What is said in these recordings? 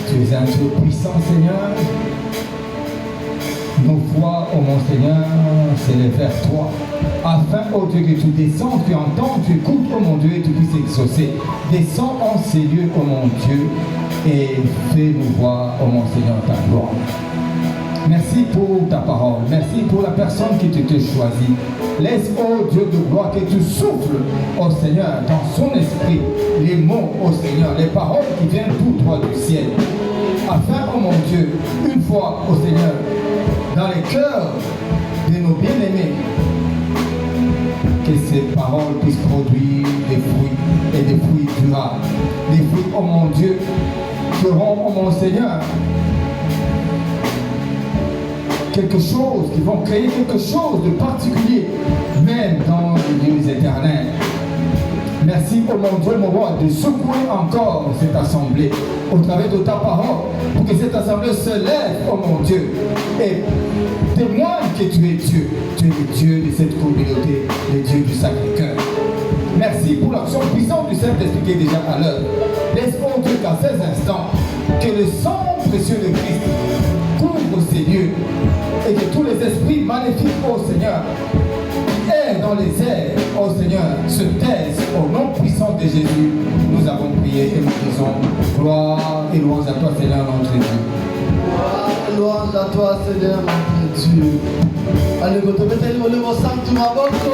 Tu es un Dieu puissant, Seigneur. Nos voix, ô mon Seigneur, s'élèvent vers toi, afin, ô Dieu, que tu descendes, tu entends, tu écoutes, ô mon Dieu, et tu puisses exaucer. Descends en ces lieux, ô mon Dieu, et fais-nous voir, ô mon Seigneur, ta gloire. Merci pour ta parole, merci pour la personne qui te choisit. Laisse, ô Dieu de gloire, que tu souffles, ô Seigneur, dans son esprit, les mots, ô Seigneur, les paroles qui viennent tout droit du ciel. Afin, ô mon Dieu, une fois, ô Seigneur, dans les cœurs de nos bien-aimés, que ces paroles puissent produire des fruits et des fruits durables. Des fruits, ô mon Dieu, seront, ô mon Seigneur, quelque chose, qui vont créer quelque chose de particulier, même dans les lieux éternels. Merci, oh mon Dieu, mon roi, de secouer encore cette assemblée au travers de ta parole, pour que cette assemblée se lève, oh mon Dieu, et témoigne que tu es Dieu. Tu es le Dieu de cette communauté, le Dieu du Sacré-Cœur. Merci pour l'action puissante du Saint-Esprit qui est déjà à l'œuvre. Laisse, oh Dieu, qu'à ces instants, que le sang précieux de Christ couvre ces lieux et que tous les esprits maléfiques, oh Seigneur, dans les airs, oh Seigneur, se taisent au nom puissant de Jésus. Nous avons prié et nous disons gloire et louange à toi, Seigneur, notre Dieu. Gloire et louange à toi, Seigneur, notre Dieu. Allez, vous mettez le mot sanctum à votre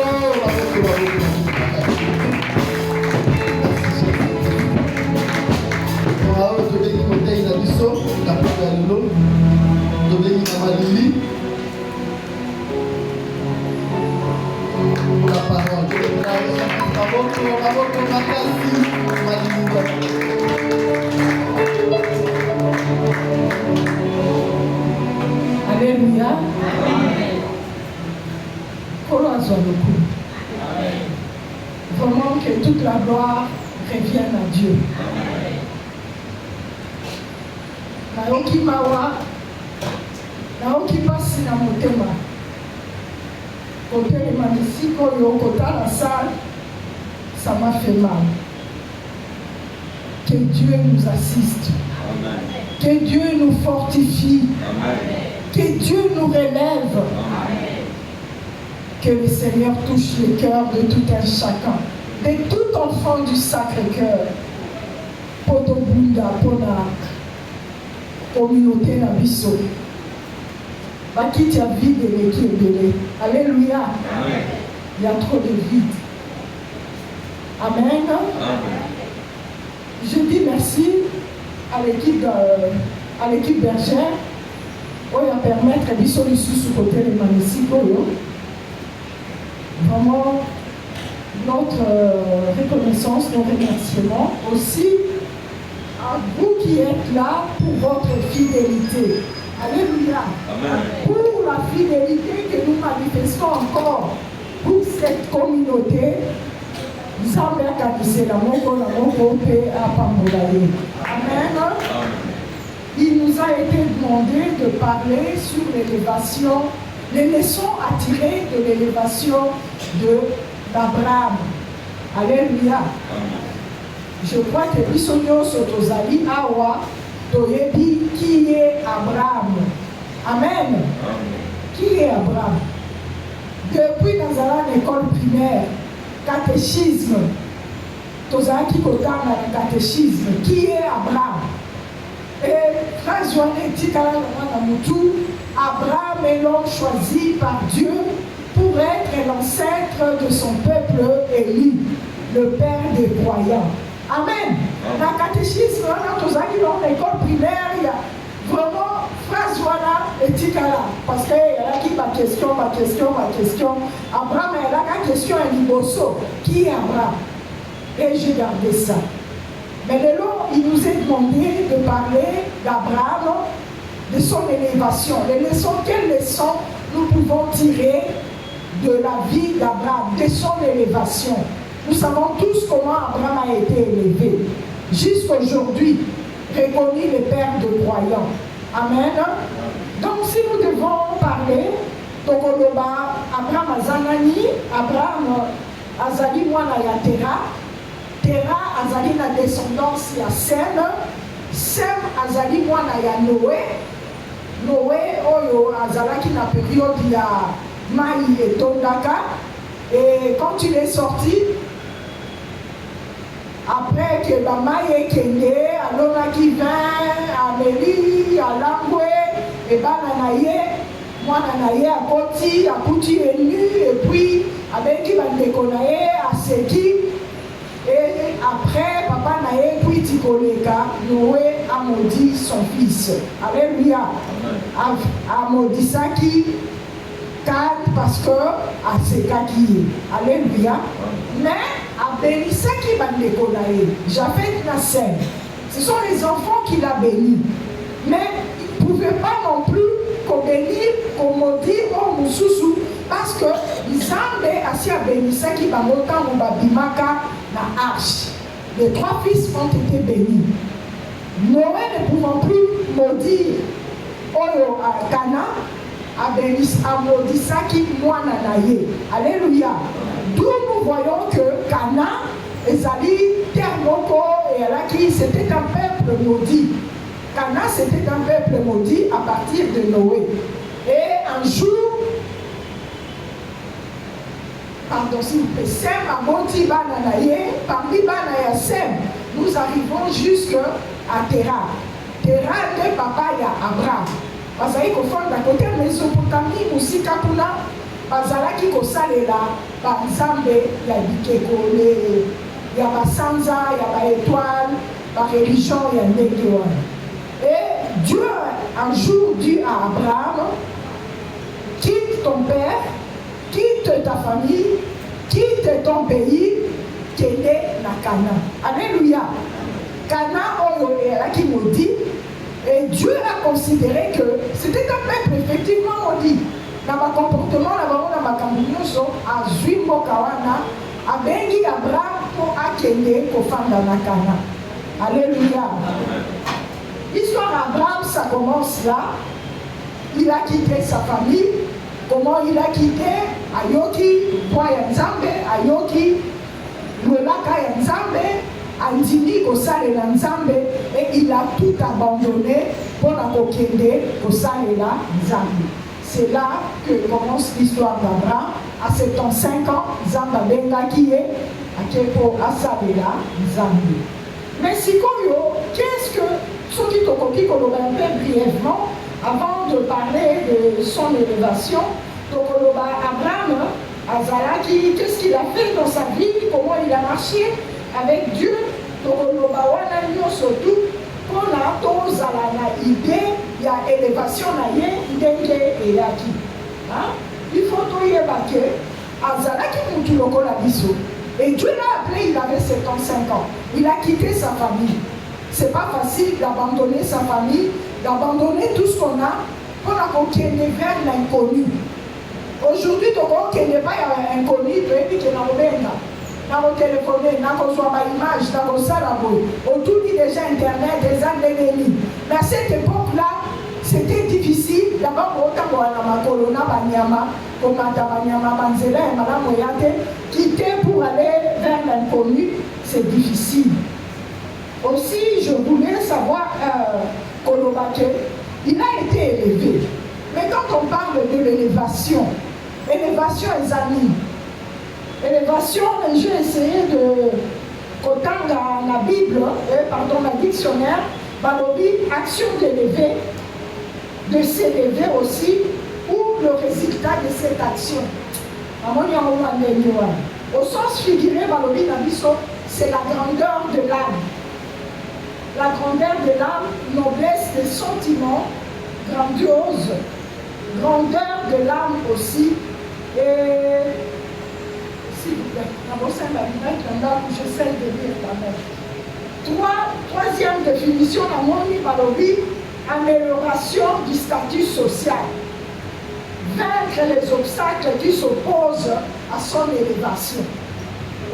la parole. Alléluia. Vraiment que toute la gloire revienne à Dieu. Naoki mawa, naoki pasi na motema. Côté les magnifiques, côté la salle, ça m'a fait mal. Que Dieu nous assiste. Amen. Que Dieu nous fortifie. Amen. Que Dieu nous relève. Amen. Que le Seigneur touche le cœur de tout un chacun, de tout enfant du Sacré-Cœur. Potobunda, Pona, communauté Nabiso. Bakiti a vide et qui est belé. Alléluia. Amen. Il y a trop de vide. Amen. Amen. Je dis merci à l'équipe bergère pour permettre de se sous côté des municipaux. Vraiment, notre reconnaissance, nos remerciements aussi à vous qui êtes là pour votre fidélité. Alléluia. Amen. Pour la fidélité que nous manifestons encore pour cette communauté. Amen. Il nous a été demandé de parler sur l'élévation, les leçons à tirer de l'élévation d'Abraham. Alléluia. Je crois que Bissonio Sotozali Awa Toyebi qui est Abraham. Amen. Qui est Abraham? Depuis dans l'école primaire, catéchisme, Tozaki Kotama, le catéchisme, qui est Abraham? Et frère Joanne Tikala Moutou, Abraham est l'homme choisi par Dieu pour être l'ancêtre de son peuple élu, le père des croyants. Amen. Le catéchisme, dans l'école primaire, il y a vraiment frère Joanne Tikala, parce qu'il y a qui ma question. Abraham, il y a la question à Liboso. Qui est Abraham? Et j'ai gardé ça. Mais de là, il nous est demandé de parler d'Abraham, de son élévation. Les leçons, quelles leçons nous pouvons tirer de la vie d'Abraham, de son élévation? Nous savons tous comment Abraham a été élevé. Jusqu'aujourd'hui, reconnu le père de croyants. Amen. Donc si nous devons parler, Abraham Azanani, Abraham Azali Mwana ya Terah Azali na descendance ya Sem Azali Mwana ya Noé oyo Azalaki na période ya Mai et Tondaka. Et quand il est sorti, après que la Mai est kendé, alors qui vint à Méli, à Langwe, et Bananaye, Mwananaye à Koti, à Kouti élu, et puis avec qui Bandekonaye à Seki. Et après, papa Naye, puis Tikoleka, Noé a maudit son fils. Alléluia. A maudit ça qui parce que à Seka qui est. Alléluia. Mais a béni ça qui Bandekonaye. J'avais la scène. Ce sont les enfants qui l'a béni. Mais ils ne pouvaient pas non plus qu'on bénisse, qu'on maudit au Moussousou. Parce que les Zambé assis à béni ça qui va monter au Babimaka. la arche. Les 3 fils ont été bénis. Noé ne pouvant plus maudire Oyo à Cana, a maudissaki mwana na ye. Alléluia. D'où nous voyons que Cana, ezali terre moko et alaki, c'était un peuple maudit. Cana, c'était un peuple maudit à partir de Noé. Et un jour, pardon s'il vous plaît, Sem a maudit bana na ye, parmi bana ya Sem, nous arrivons jusqu'à Terah. Terah de papa ya Abraham. Bazali kofanda côté Mésopotamie musika kuna bazalaki kosalela banzambe ya bikeko ya basanza ya baétoile bareligion ya ndenge wana. Et Dieu un jour dit à Abraham, quitte ton père, quitte ta famille, quitte ton pays, kende na Canaan. Alléluia. Canaan oyo elaki maudit. Et Dieu a considéré que c'était un peuple effectivement maudit. Dans ma comportement, dans ma campagnoso, à Zuimbo Kawana, à Bengi Abraham pour Akende, pour Fanda Nakana. Alléluia. L'histoire d'Abraham, ça commence là. Il a quitté sa famille. Comment il a quitté Ayoki, Poya Nzambe, Ayoki, Lelaka Nzambe, Andini Kosale Nzambe, et il a tout abandonné pour la Kokende Kosale Nzambe. C'est là que commence l'histoire d'Abraham. À 75 ans, Zamba Benga qui est à Kepo Asalela Nzambe. Mais Sikoyo, qu'est-ce que Soki Tokoki Koloba un peu brièvement, avant de parler de son élévation, Tokoloba Abraham, Azalaki, qu'est-ce qu'il a fait dans sa vie, comment il a marché avec Dieu, Tokoloba Wana surtout, pour la tozala na idée, il y a élévation na ye, ndenge et yaki. Il faut toyeba que Azalaki Moutuloko la biso. Et Dieu l'a appelé, il avait 75 ans. Il a quitté sa famille. C'est pas facile d'abandonner sa famille, d'abandonner tout ce qu'on a pour la conquérir vers l'inconnu. Aujourd'hui, on n'est pas inconnu, et puis qu'il y a dans vos téléphones, dans vos images, dans vos salabos. Autour déjà Internet, des années. Mais à cette époque-là, c'était difficile. D'abord, autant ma colonna, Banyama, comme Banyama, Banzela et Madame Moyate, quitter pour aller vers l'inconnu, c'est difficile. Aussi, je voulais savoir, Kolobake, il a été élevé. Mais quand on parle de l'élévation, élévation les amis, élévation, j'ai essayé de contendre la Bible, pardon, la dictionnaire, Balobi, action d'élever, de s'élever aussi, ou le résultat de cette action. Au sens figuré, Balobi Nabiso, c'est la grandeur de l'âme. La grandeur de l'âme, noblesse des sentiments, grandiose, grandeur de l'âme aussi. Et s'il vous plaît, j'essaie de lire quand même. Troisième définition, la moni balobi, amélioration du statut social. Vaincre les obstacles qui s'opposent à son élévation.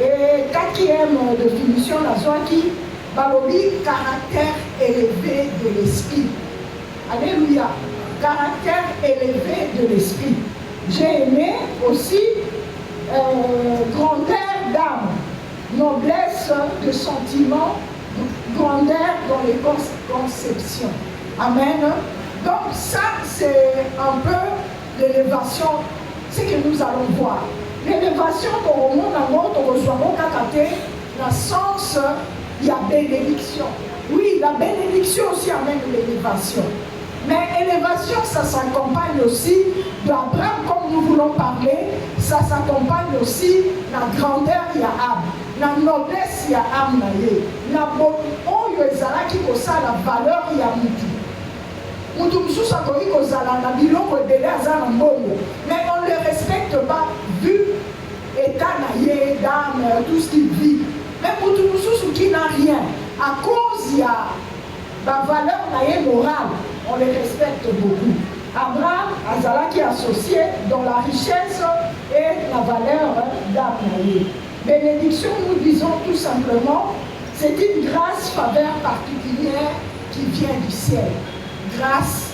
Et quatrième définition, la Zoaki, balobi, caractère élevé de l'esprit. Alléluia. Caractère élevé de l'esprit. J'ai aimé aussi grandeur d'âme, noblesse de sentiment, grandeur dans les conceptions. Amen. Donc ça, c'est un peu l'élévation, ce que nous allons voir. L'élévation, dans le monde, on reçoit mon cacaté, dans le sens, il y a bénédiction. Oui, la bénédiction aussi amène l'élévation. Mais élévation, ça s'accompagne aussi d'Abraham, comme nous voulons parler, ça s'accompagne aussi de la grandeur, il y a âme, la noblesse, il y a âme, la beauté, qui a la valeur, il y a moutou. Moutou moussou, ça a la biloko et délai, mais on ne le respecte pas, vu état d'âme, tout ce qu'il vit. Mais moutou moussou, qui n'a rien, à cause, il y a la valeur morale. On les respecte beaucoup. Abraham, Azala qui est associé dans la richesse et la valeur d'Abraham. Bénédiction, nous disons tout simplement, c'est une grâce, faveur particulière qui vient du ciel. Grâce.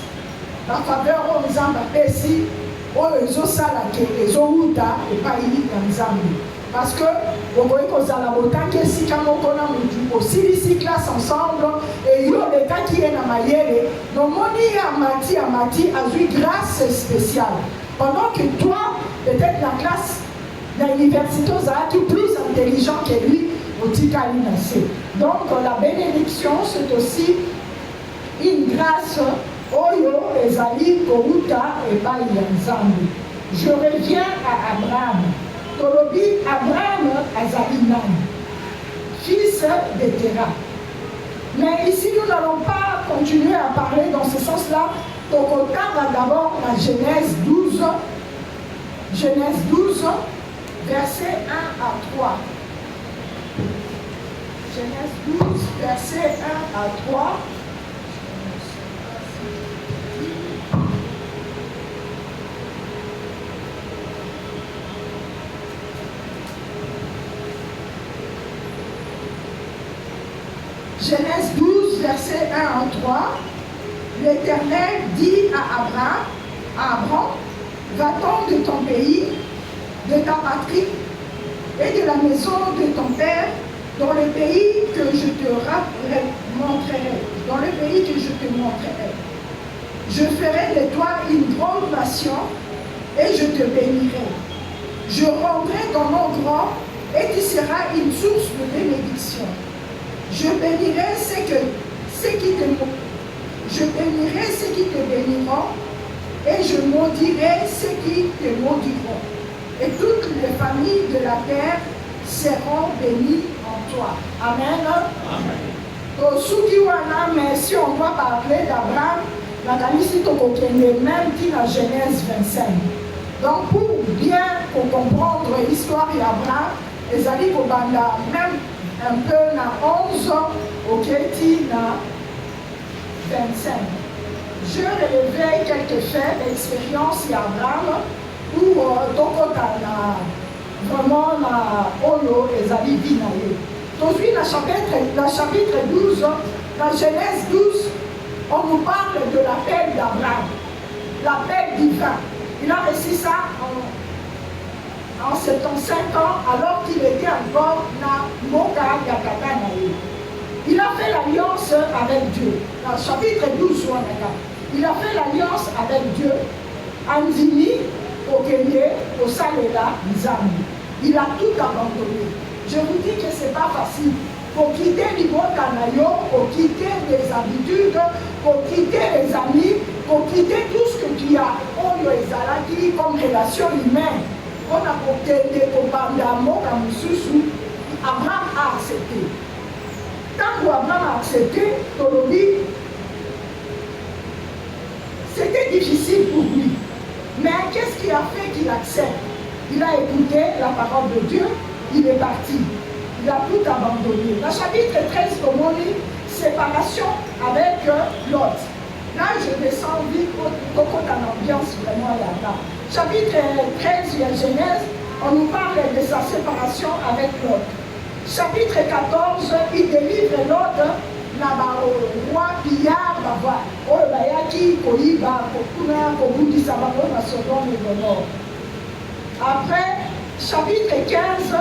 La faveur aux Zambapesi, aux Zosalake, aux Outa et pas Nzambi. Parce que, vous voyez que vous allez voter si aussi ici classe ensemble, et il y a des cas qui est dans ma yére, donc Moni Amati a eu grâce spéciale. Pendant que toi, peut-être la classe dans l'université, tu es plus intelligent que lui, au Tikalinacé. Donc la bénédiction, c'est aussi une grâce. Oyo, Ezali, Kouta et Baïanzambi. Je reviens à Abraham. Tolobi, Abraham, Azalinan, fils de Terah. Mais ici, nous n'allons pas continuer à parler dans ce sens-là. Tokota va d'abord la Genèse 12. Genèse 12, versets 1 à 3. Genèse 12, versets 1 à 3. Genèse 12, verset 1 à 3, l'Éternel dit à Abraham, va-t'en de ton pays, de ta patrie et de la maison de ton père, dans le pays que je te montrerai, dans le pays que je te montrerai. Je ferai de toi une grande nation et je te bénirai. Je rendrai ton nom grand et tu seras une source de bénédiction. Je bénirai ceux qui te béniront et je maudirai ceux qui te maudiront. Et toutes les familles de la terre seront bénies en toi. Amen. Amen. Mais si on doit parler d'Abraham, la Galicie même dit la Genèse 25. Donc pour bien comprendre l'histoire d'Abraham, les alliés au Banda, même un peu na 11 au Kéti na 25. Je relevais quelques faits d'expérience d'Abraham pour Tokota vraiment na Olo et Zali Binaye. Aujourd'hui, la chapitre 12, la Genèse 12, on nous parle de l'appel d'Abraham, l'appel divin. Il a reçu ça en 75 ans, alors qu'il était encore na Moka Yakatanaye. Il a fait l'alliance avec Dieu. Dans le chapitre 12, il a fait l'alliance avec Dieu. Andini, Okeye, Osalela, Nzambi. Il a tout abandonné. Je vous dis que ce n'est pas facile. Pour quitter l'Ibokanayo, pour quitter les habitudes, pour quitter les amis, pour quitter tout ce que tu as, Oyo Ezalaki comme relation humaine. On a porté pour Bandamo, Kamususu. Abraham a accepté. Tant qu'Abraham a accepté, Tolobi, c'était difficile pour lui. Mais qu'est-ce qui a fait qu'il accepte? Il a écouté la parole de Dieu, il est parti. Il a tout abandonné. Le chapitre 13, comme on dit, séparation avec Lot. Là, je descends vite pour une ambiance vraiment là-bas. Chapitre 13 de la Genèse, on nous parle de sa séparation avec Lot. Chapitre 14, il délivre Lot là-bas au roi Pillard, au Bayaki, Koïba, Kokuna, Kobundi, Sababo, na Sodome et Gomorrhe. Après, chapitre 15,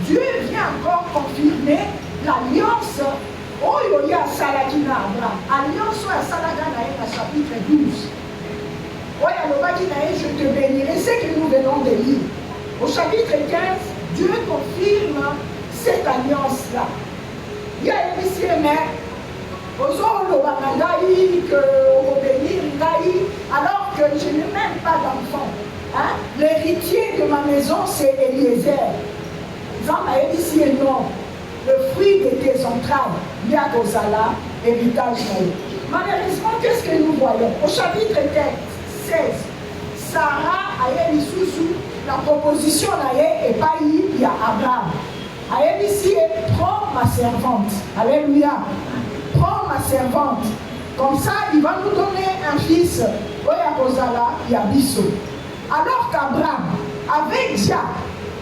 Dieu vient encore confirmer l'alliance. Oh, il y a Salakina Abraham. Alliance à Salakina dans chapitre 12. Oh, il y a le Bakinaï, je te bénirai. C'est que nous venons de lire. Au chapitre 15, Dieu confirme cette alliance-là. Il y a une ici, mais aux autres, que bénir, alors que je n'ai même pas d'enfant. Hein? L'héritier de ma maison, c'est Eliezer. Ici et non, le fruit de tes entrailles, Yakozala, héritage. Malheureusement, qu'est-ce que nous voyons? Au chapitre 16, Sarah a eu sous la proposition est pas il y a Abraham. A ici, prends ma servante. Alléluia. Prends ma servante. Comme ça, il va nous donner un fils. Yakozala, Yabiso. Alors qu'Abraham, avec Dia,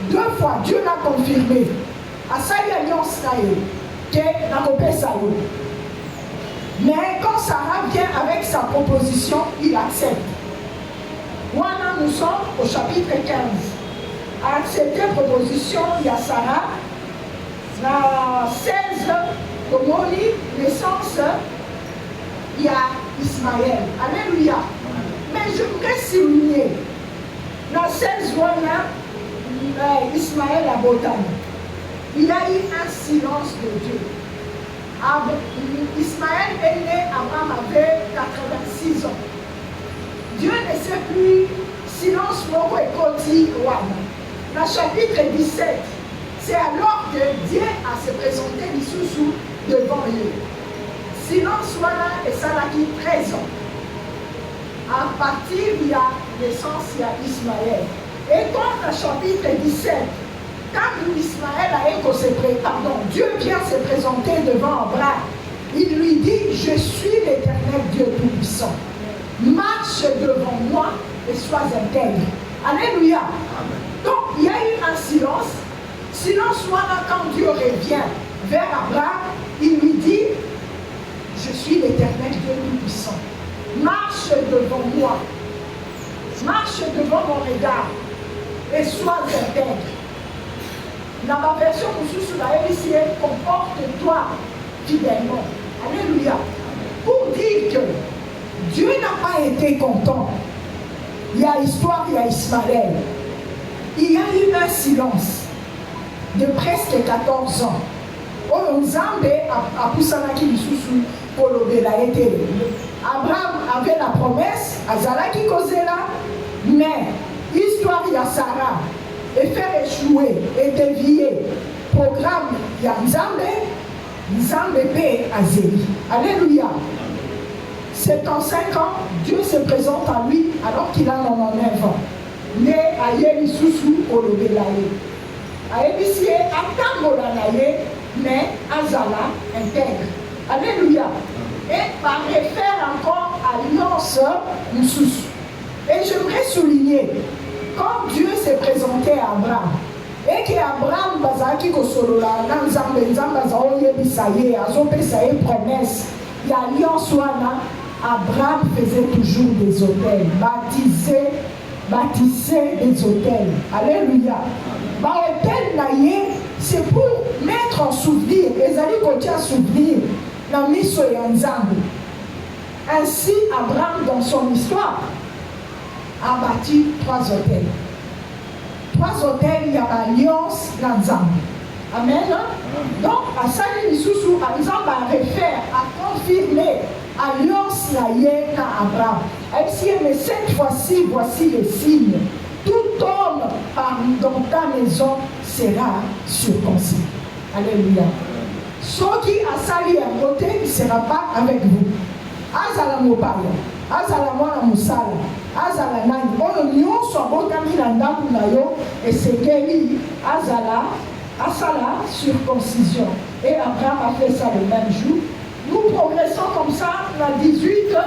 2 fois, Dieu l'a confirmé. À ça, il y a alliance là. Mais quand Sarah vient avec sa proposition, il accepte. Voilà, nous sommes au chapitre 15. À accepter proposition, il y a Sarah. La 16, au Moni, naissance, il y a Ismaël. Alléluia. Mais je voudrais souligner, dans 16 Ismaël à Botan, il y a eu un silence de Dieu. Ismaël est né, Abraham avait 86 ans. Dieu ne sait plus, silence moko et koti wana. Dans le chapitre 17, c'est alors que Dieu a se présenté l'Issousou devant lui. Silence wana et ça l'a dit 13 ans. À partir il y a naissance, il y a Ismaël. Et quand dans le chapitre 17, quand Ismaël Dieu vient se présenter devant Abraham, il lui dit, je suis l'Éternel Dieu Tout-Puissant. Marche devant moi et sois intègre. Alléluia. Donc il y a eu un silence. Silence voilà quand Dieu revient vers Abraham, il lui dit, je suis l'Éternel Dieu Tout-Puissant. Marche devant moi. Marche devant mon regard et sois intègre. Dans ma version, comporte-toi fidèlement. Alléluia. Pour dire que Dieu n'a pas été content. Il y a histoire, il y a Ismaël. Il y a eu un silence de presque 14 ans. Abraham avait la promesse, Azalaki Kozela, mais histoire, il y a Sarah. Et faire échouer et dévier programme Nzambe P. Azeli. Alléluia. 75 ans, Dieu se présente à lui alors qu'il a 99 ans. Mais Ayeli Soussou Olobelaye. Ayebisie Atambolanaye, mais Azala intègre. Alléluia. Et par réfère encore à l'alliance Moussous. Et j'aimerais souligner, quand Dieu s'est présenté à Abraham, et que Abraham bazaki kosolola na nzambe azoyebisaye azopesaye promesse ya alliance wana, Abraham faisait toujours des hôtels, bâtissait des hôtels. Alléluia. Ba hôtel naye, c'est pour mettre en souvenir, les alliés kotia souvenir la miso ya nzambe. Ainsi Abraham dans son histoire a bâti 3 hôtels. 3 hôtels, il y a l'alliance d'Anzambe. Amen. Donc, à Sali Missoussou, Anzambe a référé, a confirmé l'alliance naïe à Abraham. Mais cette fois-ci, voici les signes. Tout homme dans ta maison sera circoncis. Alléluia. Ceux qui a sali à côté, il ne sera pas avec vous. Azala mobile, azala mwana musala, azala nani, oyo nyonso abotami na ndako na yo esengeli azala asala circoncision. Et Abraham a fait ça le même jour. Nous progressons comme ça, la 18,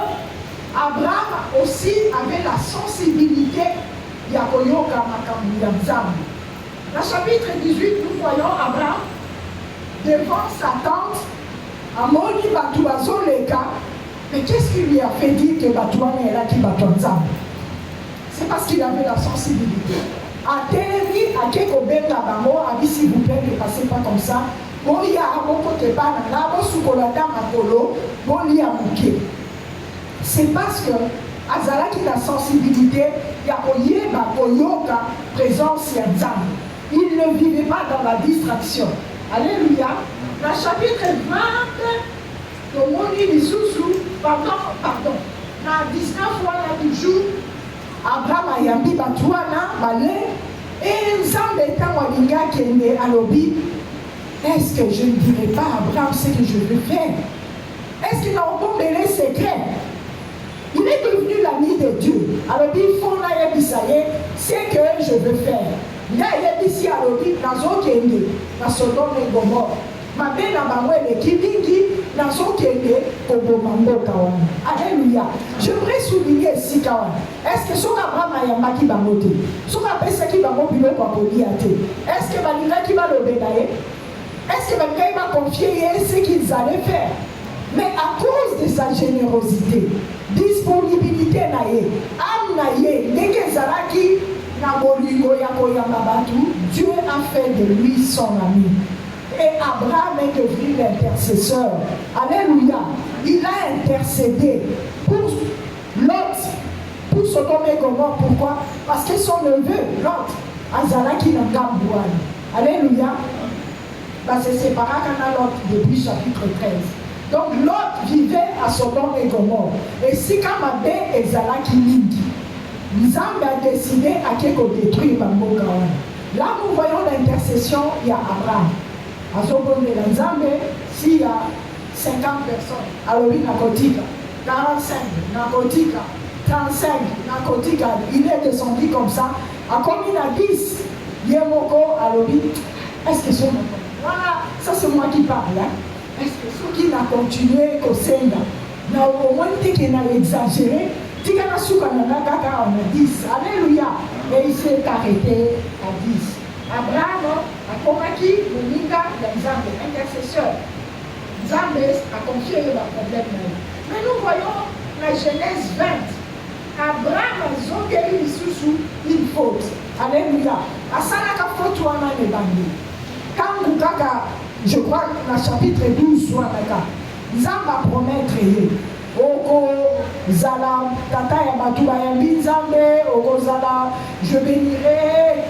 Abraham aussi avait la sensibilité ya koyoka makambo ya Nzambe. Dans le chapitre 18, nous voyons Abraham devant sa tente, amoni batu bazoleka. Mais qu'est-ce qui lui a fait dire que Batouane est là qui bat Nzambe? C'est parce qu'il avait la sensibilité. À Télévi, à Kekobenga Bango, a dit s'il vous plaît, ne passez pas comme ça. Bon, il y a un côté pas là, bon, sous Kolada Makolo, bon, il y a Mouké. C'est parce que Azala qui a la sensibilité, il y a Oyeba, Oyoka, présence et Nzambe. Il ne vivait pas dans la distraction. Alléluia. Dans le chapitre 20, le monde dit sous pardon. Dans 19 fois, il y a toujours Abraham a yambi Batouana, Balé, et Nzambe étant Walinga qui est né à l'Obi. Est-ce que je ne dirai pas à Abraham ce que je veux faire? Est-ce qu'il a encore mêlé secret? Il est devenu l'ami de Dieu. Alors, il faut ce que je veux faire. Il y a ici à l'Obi, dans Zokende, dans Sodome et Gomorrhe. Ma belle à Bamoué, les Kibingi, Alléluia. J'aimerais souligner ici quand même. Est-ce que son Abraham a yamba qui va monter? Son Abraham qui va monter pour est-ce que Valira qui va l'obéir? Est-ce que Valira va confier ce qu'ils allaient faire? Mais à cause de sa générosité, disponibilité naïe, âme naïe, Nekezaraki, Dieu a fait de lui son ami. Et Abraham est devenu l'intercesseur. Alléluia. Il a intercédé pour Lot, pour Sodome et Gomorrhe. Pourquoi? Parce que son neveu, Lot, Azalaki Nangambouane. Alléluia. C'est séparé quand Lot depuis chapitre 13. Donc Lot vivait à Sodome et Gomorrhe. Et si Kamabé et Zalaki Mingi, Nzambe a décidé à quelque détruire Bambogawan. Là, nous voyons l'intercession, il y a Abraham. À Sodome et Nzambe, s'il y a 50 personnes, alors il narcotique, 45 narcotiques, 35 narcotiques, il est descendu comme ça. À combien il a 10, Yemoko, alors est-ce que c'est voilà, ça c'est moi qui parle. Hein? Est-ce que ceux qui n'ont continué qu'au Seigneur, au moins qui n'a exagéré, on a 10. Alléluia. Et il s'est arrêté à 10. Abraham a convaincu le Nika d'Enzambe, intercesseur. Nzambe a confié le problème. Mais nous voyons la Genèse 20. Abraham a zongé une faute. Alléluia. À ça, la faute, on a les bandits. Quand nous je crois que dans le chapitre 12, Nzambe a promettre Oko Zala, Tata Yamatuba Yambi Nzambe, Oko Zala, je bénirai,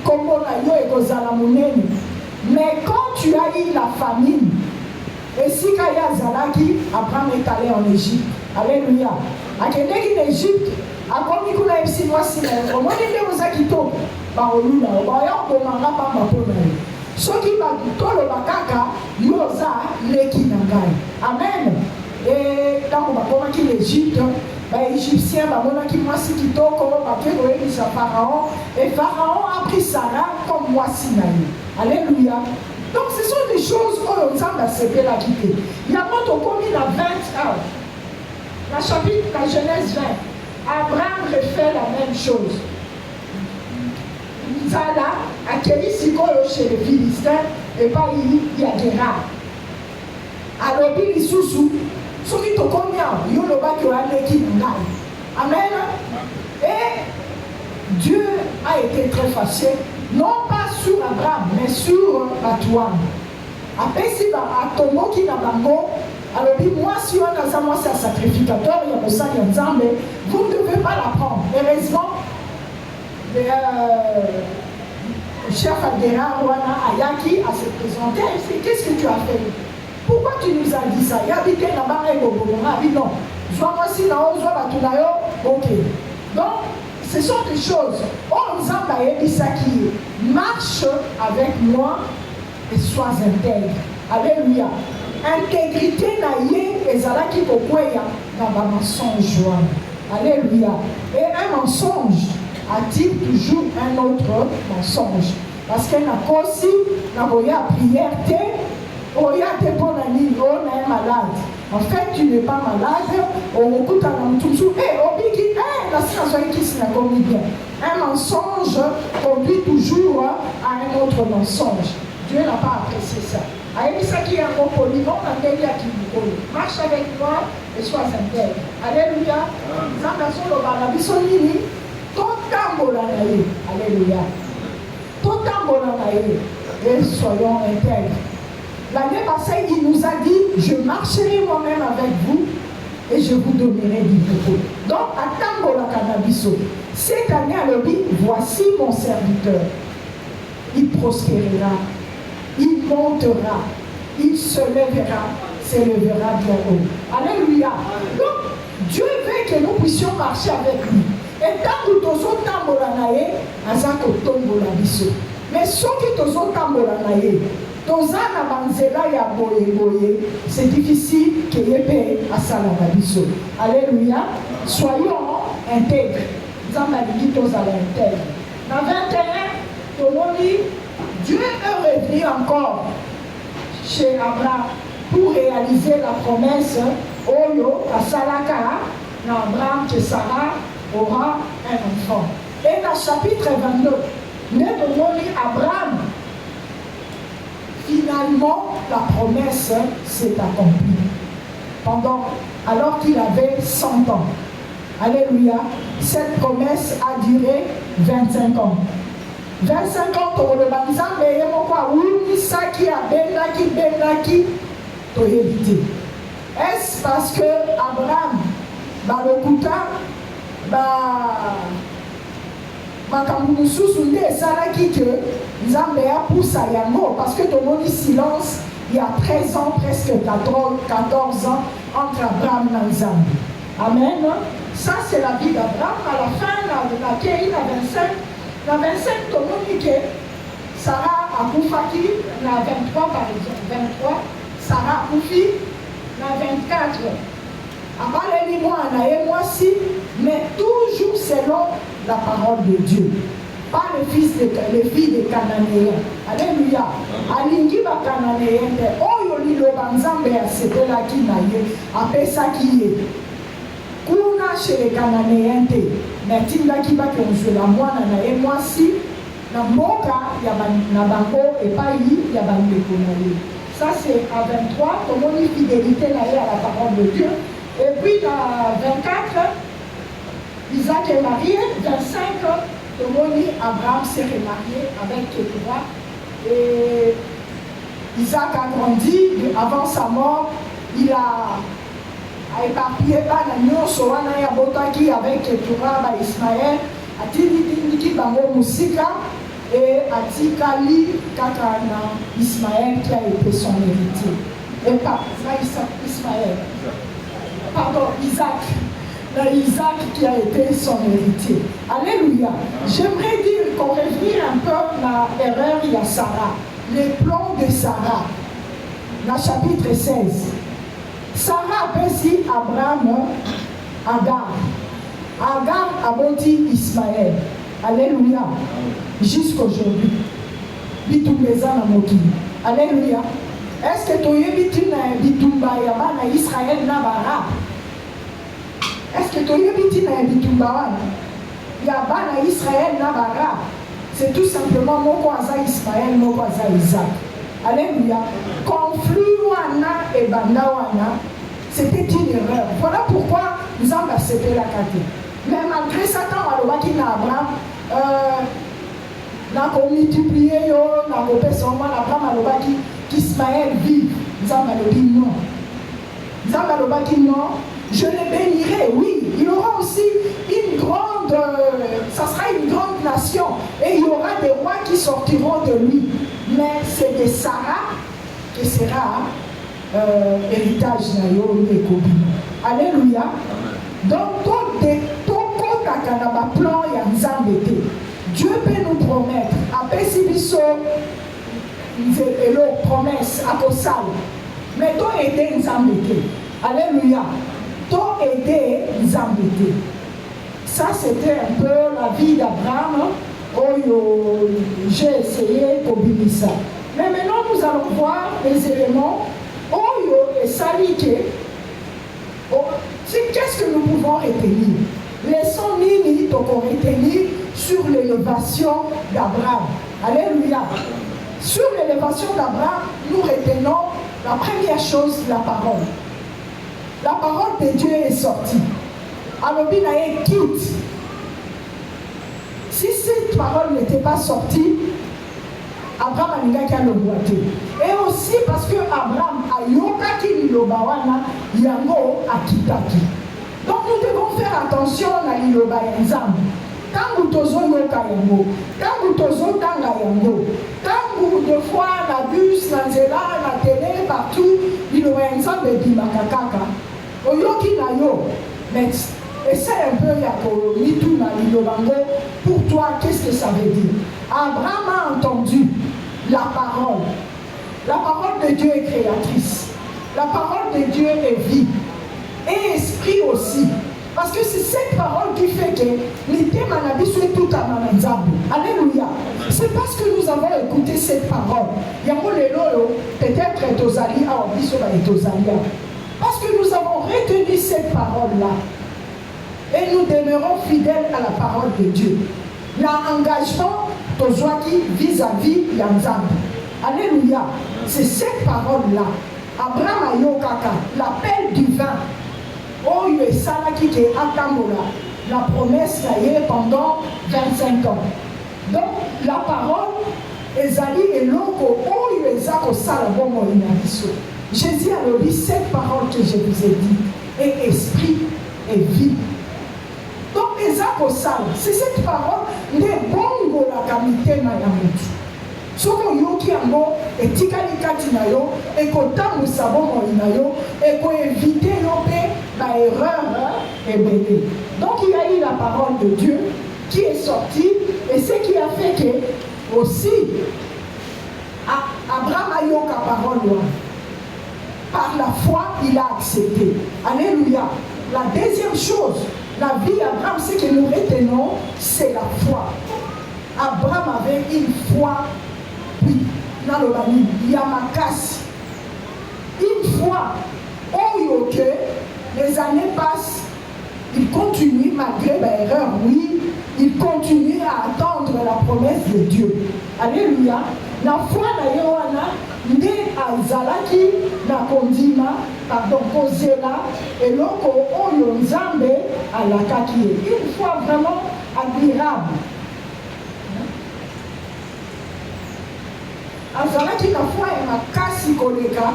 Kombo Nayo et Kozala Mouneni. Mais quand tu as eu la famine, et si Kaya Zalaki, Abraham est allé en Égypte. Alléluia. A Keneki en Égypte, a Komikuna Epsi Mwasi, au moins il est aux Akito, Baoluna, au Bayon, au Manga, Pamapona. Ce qui va tout le Bakaka, Yosa, Leki Nangai. Amen. Et quand on va commencer l'Égypte, les Égyptiens, qui Mwasi Kitoko, Pharaon, et Pharaon a pris Sarah comme Mwasi Naï. Alléluia. Donc ce sont des choses qu'on ensemble à se faire la quitter. Il y a montre combien à 20 heures. La chapitre, la Genèse 20, Abraham refait la même chose. Zala accueilli Sikolo chez les Philistins et pas il y a Guéra. Alors il sous ce qui te convient, il y a le bas qui a l'équipe. Amen. Et Dieu a été très fâché, non pas sur Abraham, mais sur Batouane. Après, si à ton mot qui n'a pas bon, alors moi, si on a ça, moi c'est un sacrificateur, il y a le sang et Nzambe, vous ne devez pas l'apprendre. Heureusement, le chef Adera Rwana Ayaki a se présenté, il dit qu'est-ce que tu as fait? Pourquoi tu nous as dit ça? Il a habité là-bas et il a dit non. Soit si là, soit Batunayo, ok. Donc, ce sont des choses. On nous a dit ça qui marche avec moi et sois intègre. Alléluia. Intégrité naïe et zalaki kokwea dans un mensonge. Alléluia. Et un mensonge attire toujours un autre mensonge. Parce qu'elle n'a pas aussi, n'a pas prière, on est malade. En fait, tu n'es pas malade. On écoute un toujours. Un mensonge conduit toujours à un autre mensonge. Dieu n'a pas apprécié ça. Marche avec moi et sois intègre. Alléluia. Alléluia. Et soyons intègres. L'année passée, il nous a dit, je marcherai moi-même avec vous et je vous donnerai du repos. Donc, à Tangola Canabiso, cette année, à l'objet, voici mon serviteur. Il prospérera, il montera, il se lèvera, s'élèvera bien haut. Alléluia. Donc, Dieu veut que nous puissions marcher avec lui. Et tant que nous sommes Tangola Naye, Azako Tangola Biso. Mais ceux qui sont Tangola Naye, c'est difficile qu'il y ait à Salamabiso. Alléluia. Soyons intègres. Dans 21, Dieu est revenu encore chez Abraham pour réaliser la promesse Oyo à Salaka, Abraham que Sarah aura un enfant. Et dans le chapitre 22, nous demandons Abraham. Finalement, la promesse s'est accomplie. Alors qu'il avait 100 ans. Alléluia. Cette promesse a duré 25 ans. 25 ans, pour le Banzambe, il y a quoi? Oui, ça qui a Benaki, to éviter. Est-ce parce que Abraham, Balokuta, makambo mosusu nde esalaki ke Nzambe pousse à yango parce que ton mot silence il y a 13 ans, presque 14 ans entre Abraham et Nzambe. Amen. Ça c'est la vie d'Abraham. À la fin, la Kéi, la 25, ton mot dit que Sarah a koufaki, la 23 par exemple, 23, Sarah a koufi, la 24. Abaleli moi, moi si, mais toujours selon la parole de Dieu. Pas les filles des Cananéens. Alléluia. Alingi ba Cananéen te oyo liloba Nzambe asepelaki na ye apesaki ye. Kuna chez les Cananéens te mais tindaki ba konzela mwana na ye mwasi na mboka ya na bango epai ya bandeko na ye. Ça c'est à 23, ton moni fidélité na ye à la parole de Dieu. Et puis dans 24, Isaac est marié. 25, Tomoni, Abraham s'est remarié avec Ketura. Et Isaac a grandi. Avant sa mort, il a éparpillé Banagnon, Soana Yabotaki avec Ketura, Ismaël, Atini Bango Moussika et Atikali Kakana Ismaël qui a été son héritier. Et pas Ismaël. Pardon, Isaac. Isaac qui a été son héritier. Alléluia. J'aimerais dire qu'on revenir un peu à l'erreur de Sarah. Les plans de Sarah. Dans le chapitre 16. Sarah appelle Abraham Agar. Agar a bâti Ismaël. Alléluia. Jusqu'aujourd'hui. Alléluia. Est-ce que tu as vu Israël Nabara? Est-ce que tu as vu Israël Nabara? C'est tout simplement Mokwaza Ismaël, Mokwaza Isaac. Alléluia. Conflit Wana et Bandawana, c'était une erreur. Voilà pourquoi nous avons accepté la carte. Mais malgré ça, quand on a Abraham, n'a qu'on multiplié, n'a qu'on personne, Abraham a dit qu'Ismaël vive. Nous avons dit non. Nous avons dit non. Je le bénirai, oui. Il y aura aussi une grande, ça sera une grande nation. Et il y aura des rois qui sortiront de lui. Mais c'est de Sarah qui sera héritage Nayo et Kobi. Alléluia. Donc, tout Takanaba plan Yanzambete. Dieu peut nous promettre, après Sibiso, et leur promesse à Kosal. Mais toi aider Nzambete. Alléluia. Toi aider Nzambete. Ça, c'était un peu la vie d'Abraham. Oh, j'ai essayé de ça. Mais maintenant, nous allons voir les éléments. Oh, et Salike. Oh, qu'est-ce que nous pouvons retenir? Laissons Nini pour retenir sur l'élévation d'Abraham. Alléluia. Sur l'élévation d'Abraham, nous retenons la première chose, la parole. La parole de Dieu est sortie. Alors, il quitte. Si cette parole n'était pas sortie, Abraham a le boité. Et aussi parce que Abraham a yokaki lilobawana yango akitaki. Donc nous devons faire attention à liloba yanzambe. Quand nous tozo yoka yango, quand nous tozo tanga yango, quand nous deux fois la bus, la zela, la télé, partout, liloba yanzambe bimakakaka. Oyoki na yo, mais essaie un peu yako mitu na lilobango. Pour toi, qu'est-ce que ça veut dire? Abraham a entendu la parole. La parole de Dieu est créatrice. La parole de Dieu est vie. Et esprit aussi. Parce que c'est cette parole qui fait que l'idée manabiso est tout à mananzambe. Alléluia. C'est parce que nous avons écouté cette parole. Yango lelo peut-être tozali a biso ba tozalia. Parce que nous avons retenu cette parole-là. Et nous demeurons fidèles à la parole de Dieu. L'engagement tozwaki vis-à-vis Yanzambe. Alléluia. C'est cette parole-là. Abraham ayokaka, l'appel divin. Oh, il est salaki qui atambola. La promesse est pendant 25 ans. Donc, la parole ezali eloko oh, il est zako salabomo inabiso. Jésus a dit cette parole que je vous ai dit est esprit et vie. Donc, ezako sal, c'est cette parole de bongo la kamite na yamutu. Soko yoki yango etikali kati na yo ekotambusa bomoi na yo ekoéviter yo mpe baerreur ebele. Donc il y a eu la parole de Dieu qui est sortie et ce qui a fait que aussi Abraham a eu la parole par la foi il a accepté. Alléluia. La deuxième chose, la vie d'Abraham, ce que nous retenons, c'est la foi. Abraham avait une foi. Oui, dans le bani, il y a ma casse. Une fois, oh ok, les années passent, il continue malgré l'erreur, oui, il continue à attendre la promesse de Dieu. Alléluia. La foi na Yohana, nde azalaki na kondima, pardon, kozela, et loko oyo nzambe alakaki. Une foi vraiment admirable. Azalaki na foi et ma kasi koleka,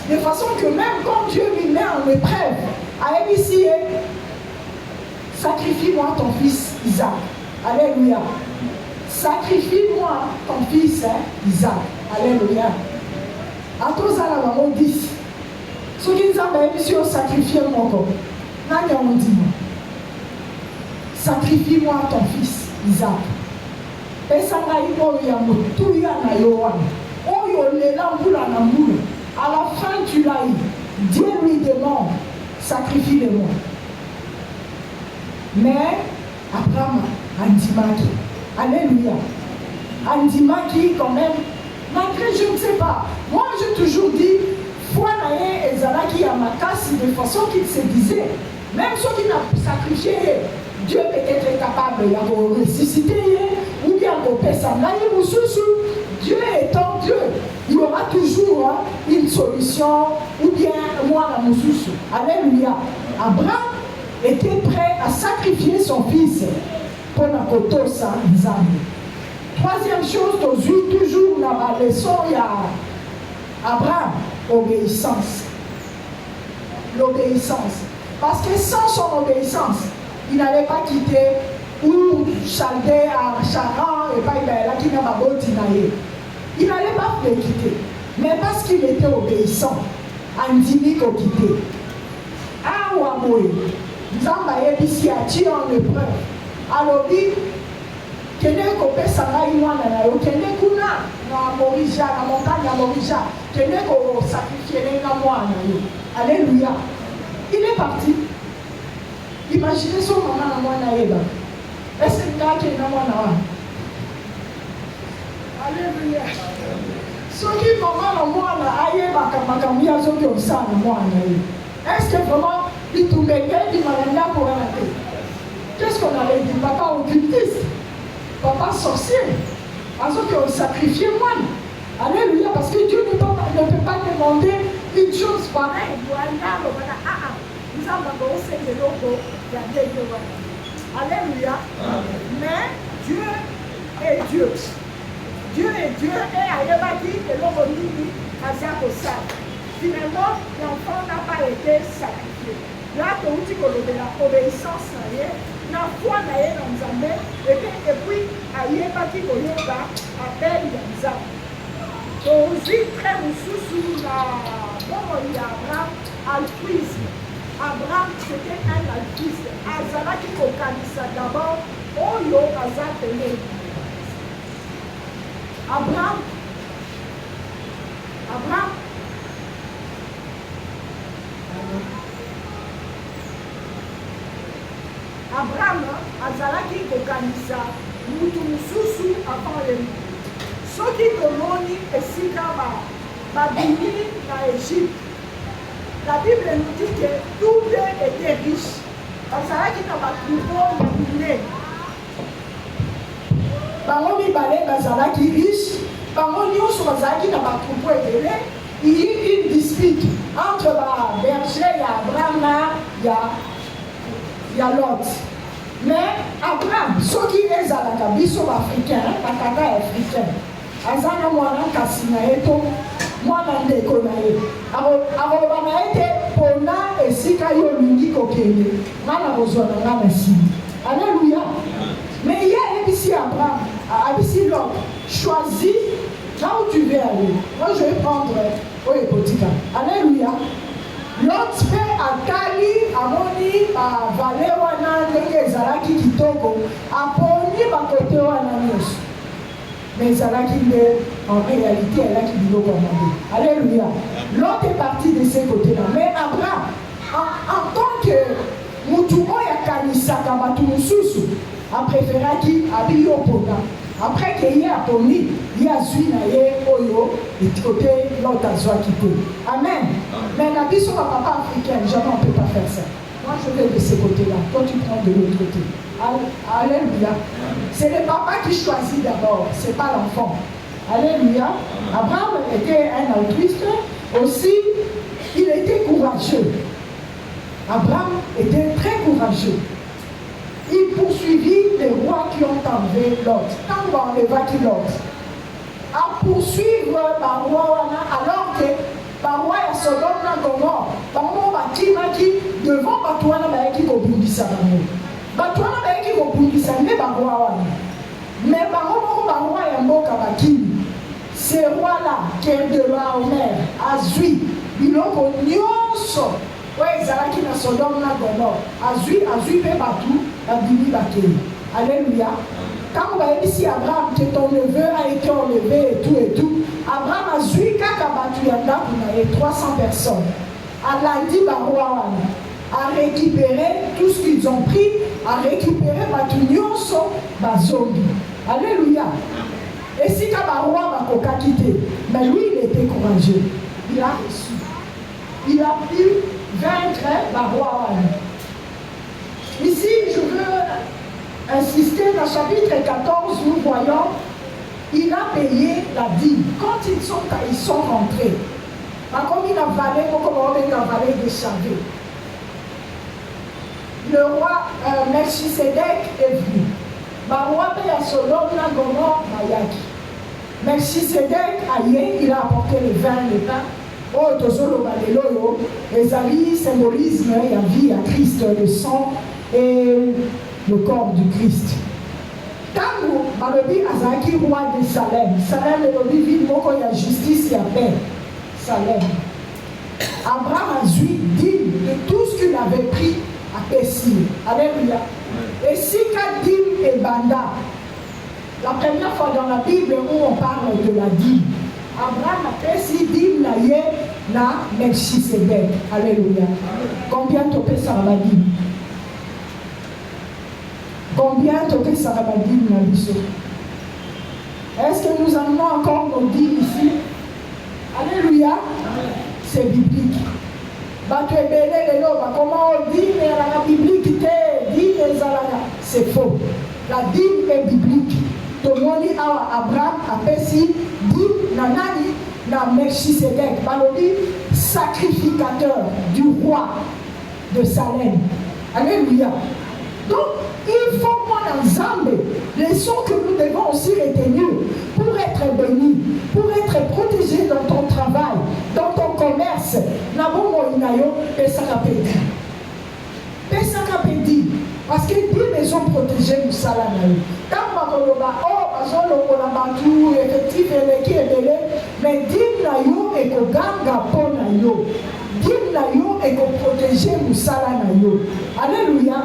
de façon que même quand Dieu lui met en épreuve, à Ebisie, sacrifie-moi ton fils Isaac. Alléluia. Sacrifie-moi ton fils Isaac. Alléluia. A tous à la maman 10. Ce qui nous a dit, sacrifier mon corps. Nani on dit, sacrifie-moi ton fils Isaac. Et ça n'a pas eu tout y a na yoan. Oh yo le lamboula na moule. À la fin tu l'as eu. Dieu lui demande, sacrifie-le-moi. Mais Abraham andimaki. Alléluia. Andimaki quand même. Malgré je ne sais pas. Moi j'ai toujours dit, foi naye ezalaki ya makasi de façon qu'il se disait. Même ceux qui n'ont sacrifié, Dieu peut-être capable de ressusciter ou bien de faire ça. Dieu étant Dieu, il y aura toujours une solution ou bien moi la moussoussou. Alléluia. Abraham était prêt à sacrifier son fils pour la koto sa nzambe. Troisième chose, toujours dans la leçon, il y a Abraham, obéissance. L'obéissance. Parce que sans son obéissance, il n'allait pas quitter ou Chaldée à Charan et pas il n'allait pas le quitter. Mais parce qu'il était obéissant, Andini ko quitté. Ah ouamoui, Zamba ebisi a tiré en épreuve. Alors dit, kene ko pesa ngai mwana na yo, kene kuna na Morija, na montagne ya Morija, kene ko sacrifier na mwana yo. Alléluia. Il est parti. Imaginez son maman na mwana yeba. Est-ce que tu na mwana? Alléluia. Ce qui maman na mwana ayeba makamia zo ki osa na mwana yo. Est-ce que vraiment il tout bébé di malanda pour arrêter? Qu'est-ce qu'on avait dit? Papa occultiste, papa sorcier. Parce qu'on sacrifié moi. Alléluia. Parce que Dieu ne peut pas demander une chose pareille. Alléluia. Mais Dieu est Dieu. Dieu est Dieu et Ayabaki et l'Oromini à Zakosa. Finalement, l'enfant n'a pas été sacrifié. Là, tu as l'obéissance, la foi dans Nzambe, et puis Ayabaki Koyoba appelle Nzambe. Donc, aussi, très sous la Abraham, altruisme. Abraham, c'était un altruiste. Azalaki Kokanisa d'abord, Oyo Azatele. Abraham, Abraham azalaki kokanisa mutu mususu avant ye. Soki tomoni esika babimi na Égypte, la Bible nous dit que tous deux étaient riches. Bazalaki na batroupeau ya minene. Bango mibale bazalaki riche, bango nyonso bazalaki na batroupeau ebele. Il y a eu une dispute entre les bergers et Abraham et Lot. Mais Abraham, ceux qui sont africains, africains, azana mwana kasi na eto mwana ndeko na ye aloba na ete pona esika yo mingi kokende ngana kozwana ngana si. Alléluia. Mais il y a ici Abraham, ici Lot, choisis là où tu veux aller. Moi je vais prendre Oyekotika. Alléluia. Lot fait atali amoni vale wana ndenge ezalaki kitoko aponi bakote wana nyonso. Mais ezalaki nde en réalité elaki biloko amande. Alléluia. Lot est parti de ce côté-là. Mais Abraham, en tant que mutu oyo akanisaka bato mosusu apréféraki abiyo pona. Après qu'il y ait aponi, il y a zui na ye oyo et côté l'autre azwa quitté. Amen. Mais la vie sur ma papa africaine, jamais on ne peut pas faire ça. Moi je vais de ce côté-là, toi tu prends de l'autre côté. Alléluia. C'est le papa qui choisit d'abord, c'est pas l'enfant. Alléluia. Abraham était un altruiste, aussi il était courageux. Abraham était très courageux. Il poursuivit les rois qui ont enlevé Lot. Quand on enleva qui Lot, à poursuivre par roi alors que par roi et Sodome na Gomorrhe, par roi qui devant Batouana Baeki Kobundisa Bamo. Batouana Baeki Kobundisa mais par roi mais par roi et Mboka Bakini. Ces rois-là, qui est de la Omer, Azui, Biloko Nyonso. Ouais, Zalaki na Sodome na Gomorre. Azui pe Batou. Alléluia. Quand on va ici Abraham, que ton neveu a été enlevé et tout, Abraham a zui kakabatu yanda pour 300 personnes. Allah dit a récupéré tout ce qu'ils ont pris, a récupéré Batunyoso, Bazombi. Alléluia. Et si Kabarwa va quitter, mais lui il était courageux. Il a reçu. Il a pu vaincre Barwa. Ici, je veux insister dans le chapitre 14, nous voyons, il a payé la dîme. Quand ils sont rentrés, comme il a valé, des Chavé, le roi Melchisedec est venu. Le roi paye à Sodome, Gomorre, Mayaki. Melchisedec, il a apporté le vin, le pain. Oh, les amis symbolisent la vie à Christ, le sang et le corps du Christ. Quand Balobi Azaki, roi de Salem, Salem est le ville où il y a justice et paix. Salem. Abraham a dit de tout ce qu'il avait pris à Pessi. Alléluia. Et si Kadim et Banda, la première fois dans la Bible où on parle de la dîme, Abraham a Pessi, dîme na ye na Melchisedec. Alléluia. Combien tu peux ça la dîme? Combien tu peux ça la dîme na biso? Est-ce que nous avons encore nos dîmes ici? Alléluia. C'est biblique. Comment on dit la biblique c'est faux. La dîme est biblique. Tomoni Abraham a Pessi, dîme nanani na Melchisedec, Balobi, sacrificateur du roi de Salem. Alléluia. Donc, il faut moi dans Zambé, les sons que nous devons aussi retenir pour être bénis, pour être protégés dans ton travail, dans ton commerce. Parce que Dieu les ont protégés nous salanaï. Quand on va mais Dieu n'a et que ganga pona yo. Dieu n'a et que protéger nous salanaï. Alléluia.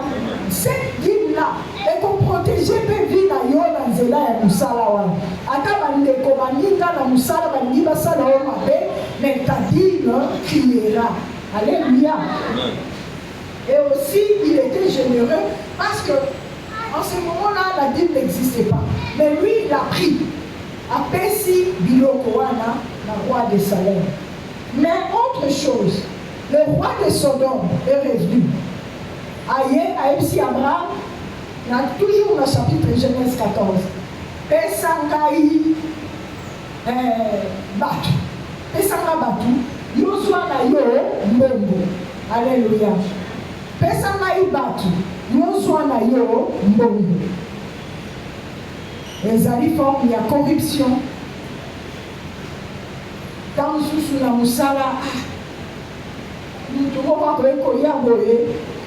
Cette dîme-là, et qu'on protégeait les vies dans Zela et Moussalawa. Atabande Komaninga, la Moussala, Bandiba Salawa, mais ta dîme criera. Alléluia. Et aussi, il était généreux Parce que en ce moment-là, la Bible n'existait pas. Mais lui, il a pris. Apesi Biloko wana, le roi de Salem. Mais autre chose, le roi de Sodome est revenu. Aïe, Aïe, Abraham, il y a toujours le chapitre Genèse 14. Pesangaï Batu. Pesanga Batu, Yosua na yo mbongo. Alléluia. Pesangaï Batu, Yosua na yo mbongo. Les formes, il y a corruption. Dans sous la moussala, nous devons voir que Koya Boye,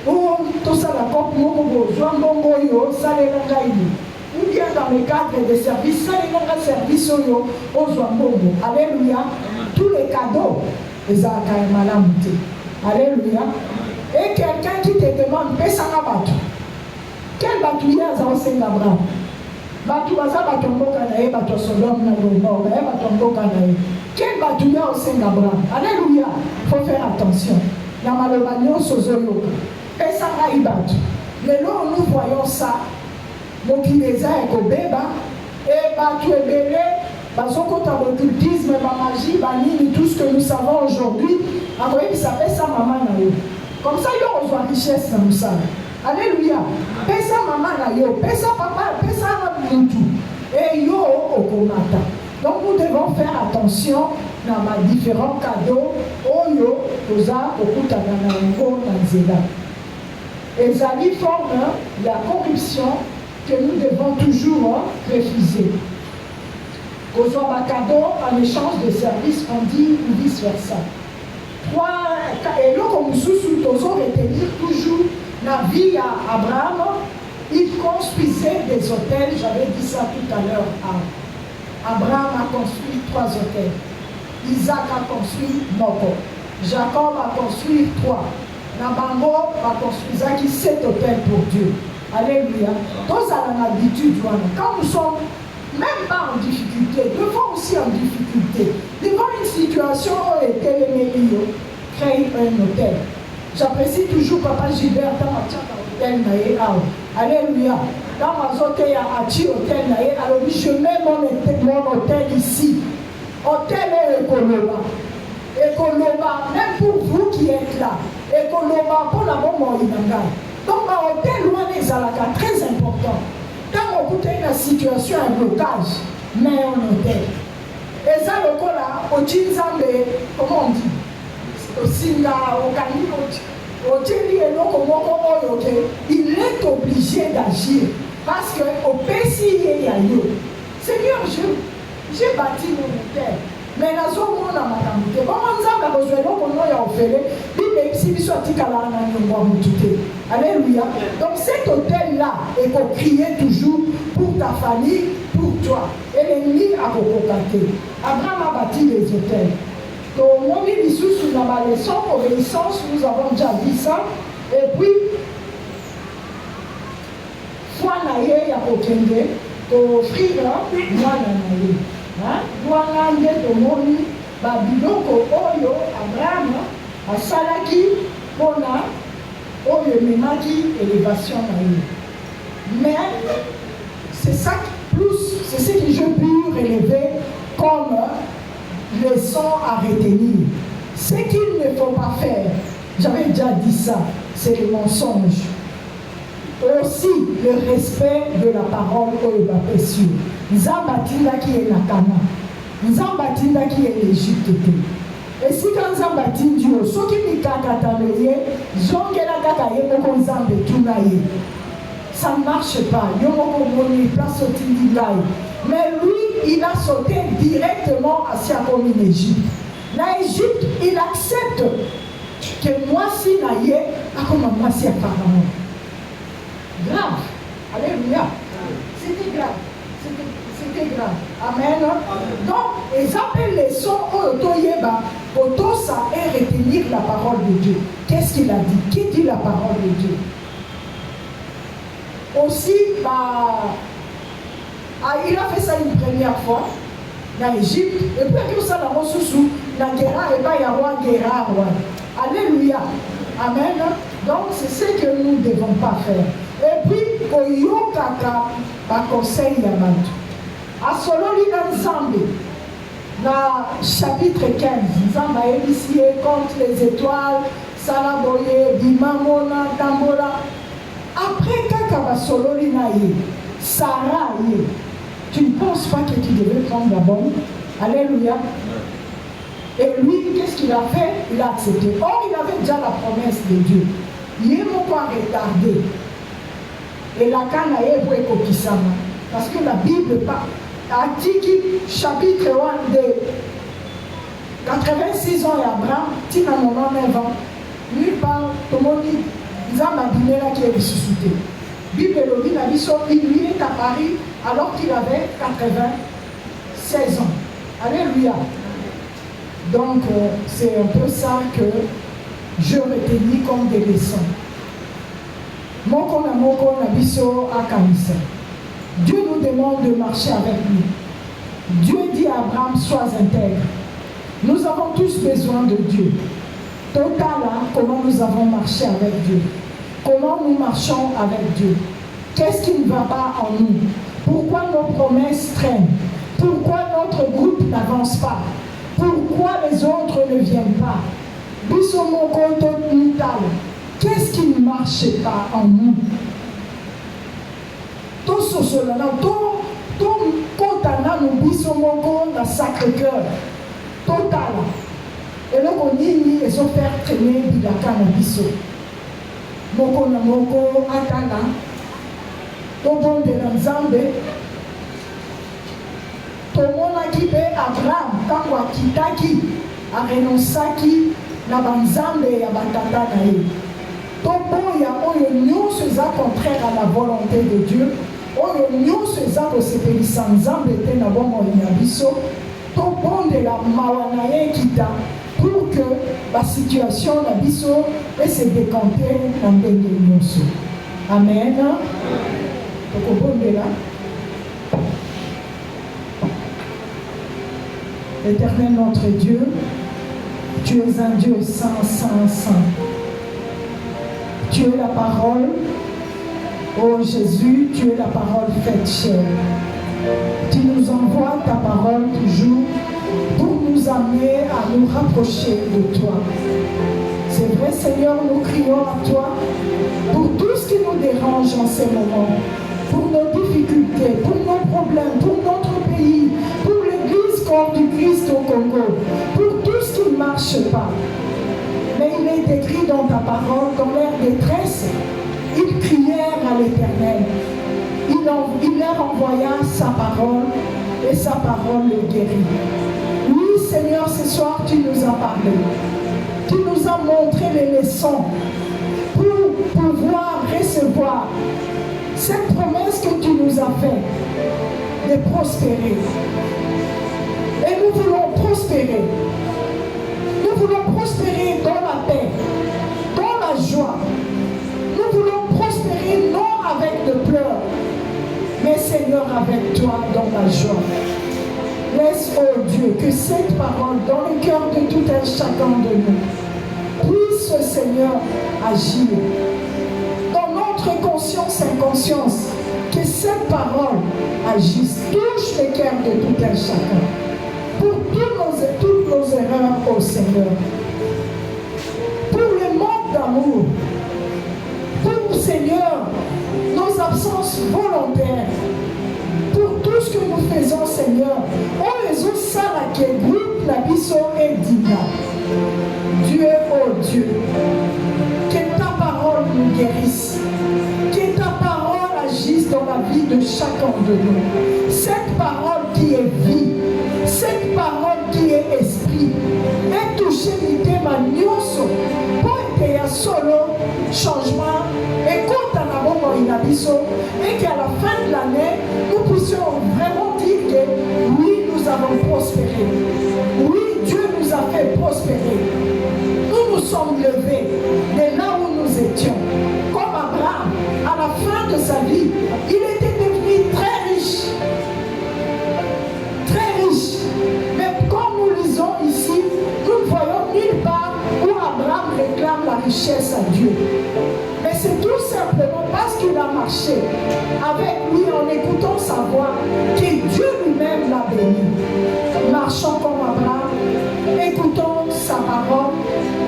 ou tout ça la cop, Momo, Joambongo, Salélangaï. Ou bien dans le cadre des services, Salélanga service, au Joambongo. Alléluia. Tous les cadeaux, les Akaïmalamouté. Alléluia. Et quelqu'un qui te demande, Pessanga Batu. Quel batouilleur a enseigné Abraham? Batu baza batomboka na ye bato Sodome na Gomorrhe batomboka na ye. Quel batouya au sein d'Abraham? Alléluia. Il faut faire attention. Na maloba nyonso zoyoka. Pesanga ibatu. Mais là nous voyons ça. Mokileza ekobeba et batu ebele bazokota l'occultisme, la magie, banini, tout ce que nous savons aujourd'hui. Après ça fait ça maman na yo. Comme ça yo reçoit richesse na musala. Alléluia. Pesa maman na yo, pesa papa, pesa mutu. Et yo okomata. Donc nous devons faire attention dans les différents cadeaux. Oyo, oza, okutana na ngo na nzela. Et ça lui forme la corruption que nous devons toujours refuser. Qu'on soit un cadeau en échange de services, on dit ou vice versa. Et là, comme nous devons retenir toujours la vie à Abraham, il construisait des hôtels, j'avais dit ça tout à l'heure. Abraham a construit 3 hôtels. Isaac a construit Moko. Jacob a construit 3. Nabango a construit 7 hôtels pour Dieu. Alléluia. Tous à l'habitude, quand nous sommes même pas en difficulté, deux fois aussi en difficulté, devant une situation où était les meilleurs, créer un hôtel. J'apprécie toujours Papa Gilbert dans ma hôtel Naé. Alléluia. Dans ma hôtel, il y a hôtel Naé. Alors je mets mon hôtel ici. Hôtel est Ekoloba. Ekoloba, même pour vous qui êtes là. Ekoloba pour la bonne Inanga. Donc, ma hôtel loin des Alaka, très important. Quand on coûte une situation, un blocage, mais un hôtel. Et ça, le cas là, au Tchinzambe, comment on dit? Au Singa, au Kani, au Tchéli et l'Okomoko, il est obligé d'agir. Parce qu'au PCI, il y a eu. Seigneur, j'ai bâti mon hôtel. Mais la zone où on a maternité, comment on a besoin de faire, alléluia. Donc cet hôtel-là est pour crier toujours pour ta famille, pour toi. Et l'ennemi a recontacté. Abraham a bâti des hôtels. Donc, moi, sous dans ma leçon, obéissance, nous avons déjà dit ça. Et puis, foi naïe, ya kokende, to offrir, moi naïe. Douanande tomoni babiloko oyo Abraham asalaki pona oyo memaki élévation na ye. Mais c'est ça plus, c'est ce que je peux relever comme leçon à retenir. Ce qu'il ne faut pas faire, j'avais déjà dit ça, c'est le mensonge. Aussi le respect de la parole oyo bapesi. Nzambatinda qui est Nakana, Nzambatinda qui est l'Égypte. Et si quand Nzambatindi, ceux qui me kakatanoye, zongela kakaye moko Nzambe tunaye. Ça ne marche pas. Yomoko moni place au Tindigaï. Mais lui, il a sauté directement à Siakomi en Égypte. La Égypte, il accepte que moi si naye, a comme moi si à Pharaon. Grave. Alléluia. C'était grave. C'était grave. Amen. Donc, ils appellent les sons Otoyeba, Otosa et retenir la parole de Dieu. Qu'est-ce qu'il a dit? Qui dit la parole de Dieu? Aussi, il a fait ça une première fois dans l'Égypte. Et puis, il a ça dans mon sous-sous. La guerre, et pas y avoir guerre. Alléluia. Amen. Donc, c'est ce que nous ne devons pas faire. Et puis, koyokaka ba conseil ya bantu. Asololi na Nzambe. Na chapitre 15, Nzamba ici contre les étoiles, Salaboye, Bimamona, Tambola. Après Kakaba Sololi Naye, Sarah Ye, tu ne penses pas que tu devais prendre la bombe? Alléluia. Et lui, qu'est-ce qu'il a fait? Il a accepté. Or, il avait déjà la promesse de Dieu. Il est pas retardé. Et la Kanaye pour Ekokisama. Parce que la Bible parle. Atiki, chapitre 1 de 86 ans et Abraham, Tina 99 ans, lui parle, tout le monde dit, Nzamba Bimela qui est ressuscité. Bible Elohim a dit, il lui est apparu alors qu'il avait 96 ans. Alléluia. Donc, c'est un peu ça que je retenais comme des leçons. Moko na biso akamisa. Dieu nous demande de marcher avec lui. Dieu dit à Abraham, sois intègre. Nous avons tous besoin de Dieu. Total, comment nous avons marché avec Dieu? Comment nous marchons avec Dieu? Qu'est-ce qui ne va pas en nous? Pourquoi nos promesses traînent? Pourquoi notre groupe n'avance pas? Pourquoi les autres ne viennent pas? Qu'est-ce qui ne marche pas en nous? Tout ce là, tout kotana nous biso moko na Sacré-Cœur total. Et là on dit ils ont fait traîner bilaka na biso. Moko na moko atana. To bon de Nzambe. To mona ki be Abraham quand wa kitaki a renoncaki na banzambe ya batata na ye. To bon ya oyo nyonso eza contraire à la volonté de Dieu. Oyo nyonso eza kosepelisa Nzambe te na bomoi na biso tobondela mawa na ye kita pour que la situation na biso se décanter na ndenge nyonso. Amen. Tokobondela. Éternel notre Dieu, tu es un Dieu saint, saint, saint. Tu es la parole. Oh Jésus, tu es la parole faite chair. Tu nous envoies ta parole toujours pour nous amener à nous rapprocher de toi. C'est vrai Seigneur, nous crions à toi pour tout ce qui nous dérange en ces moments, pour nos difficultés, pour nos problèmes, pour notre pays, pour l'église corps du Christ au Congo, pour tout ce qui ne marche pas. Mais il est écrit dans ta parole, dans leur détresse, ils crièrent à l'Éternel. Il leur envoya sa parole et sa parole le guérit. Oui, Seigneur, ce soir, tu nous as parlé. Tu nous as montré les leçons pour pouvoir recevoir cette promesse que tu nous as faite de prospérer. Et nous voulons prospérer. Nous voulons prospérer dans la paix, dans la joie. Nous voulons prospérer non avec de pleurs, mais Seigneur avec toi dans la joie. Laisse, oh Dieu, que cette parole dans le cœur de tout un chacun de nous puisse, Seigneur, agir. Dans notre conscience et inconscience, que cette parole agisse, touche le cœur de tout un chacun. Pour toutes nos erreurs, oh Seigneur. Pour le manque d'amour. Pour, Seigneur, nos absences volontaires, pour tout ce que nous faisons, Seigneur, on les a salaqués, groupe la biso et dina. Dieu, oh Dieu, que ta parole nous guérisse, que ta parole agisse dans la vie de chacun de nous. Cette parole qui est vie, cette parole qui est esprit, et toucher l'idée manioso, pour être à solo changement, et quand on a bon inabiso, et qu'à la fin de l'année, nous puissions vraiment dire que oui, nous avons prospéré. Oui, Dieu nous a fait prospérer. Nous nous sommes levés de là où nous étions. Comme Abraham, à la fin de sa vie, il était devenu très riche. Très riche. Mais comme nous lisons ici, nous ne voyons nulle part où Abraham réclame la richesse à Dieu. Dieu. Mais c'est tout simplement parce qu'il a marché avec lui en écoutant sa voix que Dieu lui-même l'a béni. Marchons comme Abraham, écoutons sa parole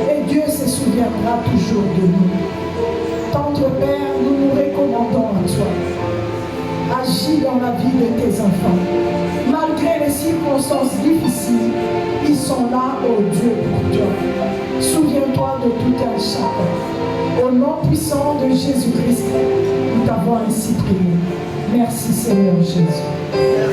et Dieu se souviendra toujours de nous. Tendre Père, nous nous recommandons à toi. Agis dans la vie de tes enfants. Malgré les circonstances difficiles, ils sont là, oh Dieu, pour toi. Souviens-toi de tout un chacun. Au nom puissant de Jésus-Christ, nous t'avons ainsi prié. Merci Seigneur Jésus.